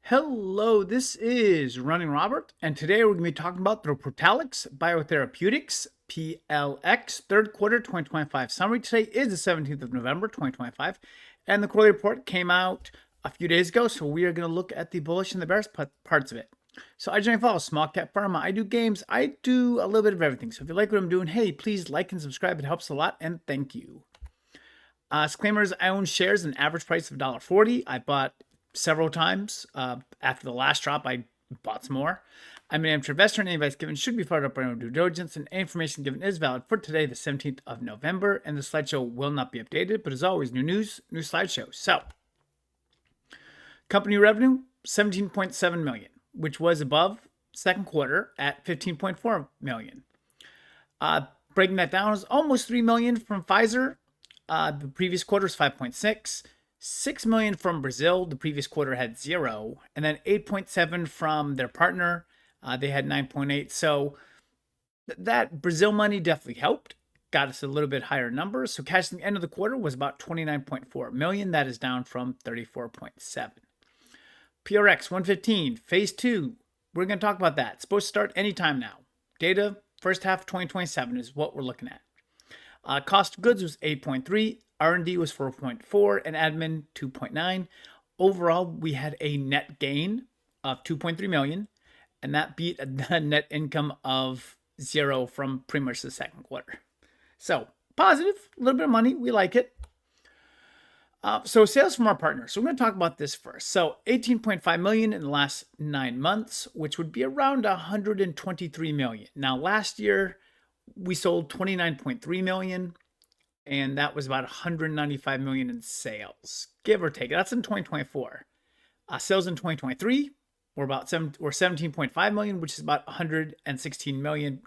Hello, this is RunningRobert, and today we're going to be talking about the Protalix Biotherapeutics PLX third quarter 2025 summary. Today is the 17th of November 2025, and the quarterly report came out a few days ago, so we are going to look at the bullish and the bearish parts of it. So I generally follow Small Cap Pharma. I do games. I do a little bit of everything. So if you like what I'm doing, hey, please like and subscribe. It helps a lot, and thank you. Disclaimers, I own shares at an average price of $1.40. I bought several times. After the last drop, I bought some more. I'm an amateur investor, and any advice given should be followed up by your own due diligence, and any information given is valid for today, the 17th of November, and the slideshow will not be updated, but as always, new news, new slideshow. So, company revenue, $17.7 million, which was above second quarter at $15.4 million. Breaking that down is almost $3 million from Pfizer. The previous quarter is 5.6. $6 million from Brazil. The previous quarter had 0. And then 8.7 from their partner. They had 9.8. So that Brazil money definitely helped. Got us a little bit higher number. So cash at the end of the quarter was about $29.4 million. That is down from $34.7. PRX 115, phase 2. We're going to talk about that. It's supposed to start anytime now. Data, first half of 2027 is what we're looking at. Cost of goods was 8.3, R&D was 4.4, and admin 2.9. Overall, we had a net gain of 2.3 million, and that beat a net income of 0 from pretty much the second quarter. So positive, a little bit of money, we like it. So sales from our partners. So we're going to talk about this first. So 18.5 million in the last 9 months, which would be around 123 million. Now last year, we sold 29.3 million, and that was about 195 million in sales, give or take. That's in 2024. Sales in 2023 were about 17.5 million, which is about 116 million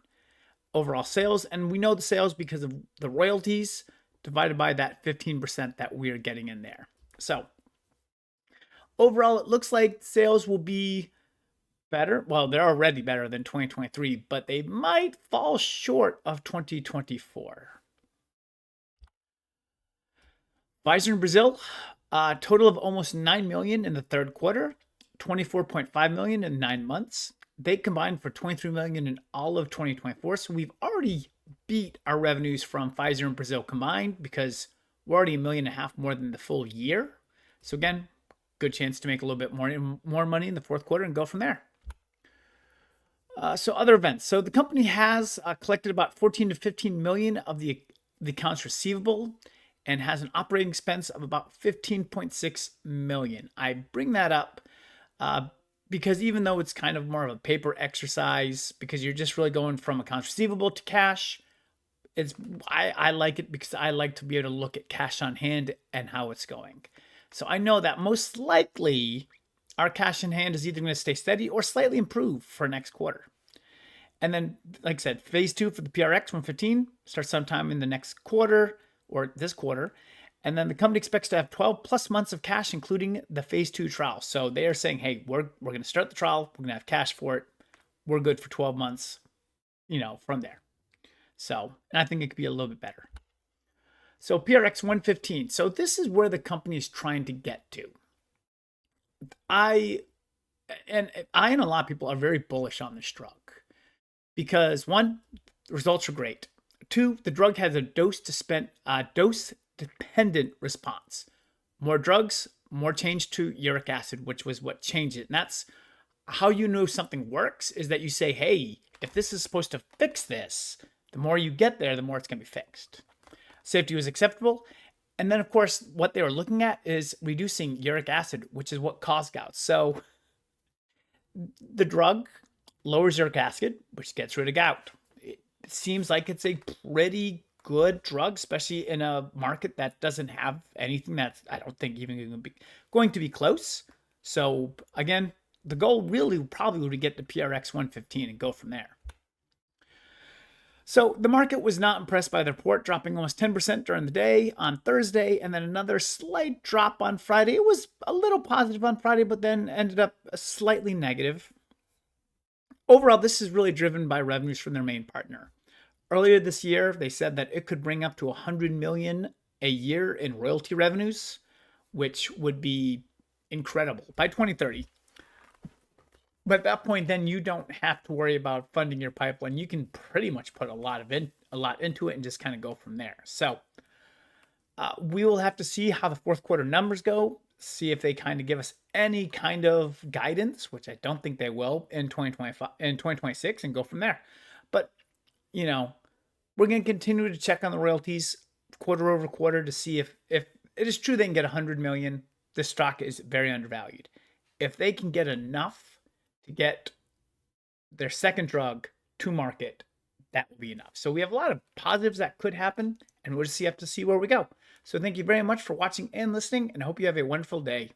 overall sales. And we know the sales because of the royalties divided by that 15% that we are getting in there. So overall, it looks like sales will be better. Well, they're already better than 2023, but they might fall short of 2024. Pfizer in Brazil, total of almost 9 million in the third quarter, 24.5 million in 9 months. They combined for 23 million in all of 2024. So we've already beat our revenues from Pfizer and Brazil combined because we're already $1.5 million more than the full year. So again, good chance to make a little bit more money in the fourth quarter and go from there. So other events. So the company has collected about 14 to 15 million of the accounts receivable and has an operating expense of about 15.6 million. I bring that up because even though it's kind of more of a paper exercise, because you're just really going from accounts receivable to cash, I like it because I like to be able to look at cash on hand and how it's going. So I know that most likely our cash in hand is either going to stay steady or slightly improve for next quarter. And then, like I said, phase 2 for the PRX 115 starts sometime in the next quarter or this quarter. And then the company expects to have 12 plus months of cash, including the phase 2 trial. So they are saying, hey, we're going to start the trial. We're going to have cash for it. We're good for 12 months, from there. So, and I think it could be a little bit better. So PRX 115. So this is where the company is trying to get to. I and a lot of people are very bullish on this drug because 1, the results are great. 2, the drug has a dose-dependent response. More drugs, more change to uric acid, which was what changed it. And that's how you know something works, is that you say, hey, if this is supposed to fix this, the more you get there, the more it's going to be fixed. Safety was acceptable. And then, of course, what they were looking at is reducing uric acid, which is what caused gout. So the drug lowers uric acid, which gets rid of gout. It seems like it's a pretty good drug, especially in a market that doesn't have anything that's, I don't think, even going to be close. So again, the goal really probably would be to get the PRX 115 and go from there. So the market was not impressed by the report, dropping almost 10% during the day on Thursday, and then another slight drop on Friday. It was a little positive on Friday, but then ended up slightly negative. Overall, this is really driven by revenues from their main partner. Earlier this year, they said that it could bring up to 100 million a year in royalty revenues, which would be incredible by 2030. But at that point, then you don't have to worry about funding your pipeline. You can pretty much put a lot into it and just kind of go from there. So we will have to see how the fourth quarter numbers go, see if they kind of give us any kind of guidance, which I don't think they will in 2025 and 2026, and go from there. But you know, we're going to continue to check on the royalties quarter over quarter to see if it is true they can get 100 million. This stock is very undervalued. If they can get enough to get their second drug to market, that will be enough. So we have a lot of positives that could happen, and we'll just have to see where we go. So thank you very much for watching and listening, and I hope you have a wonderful day.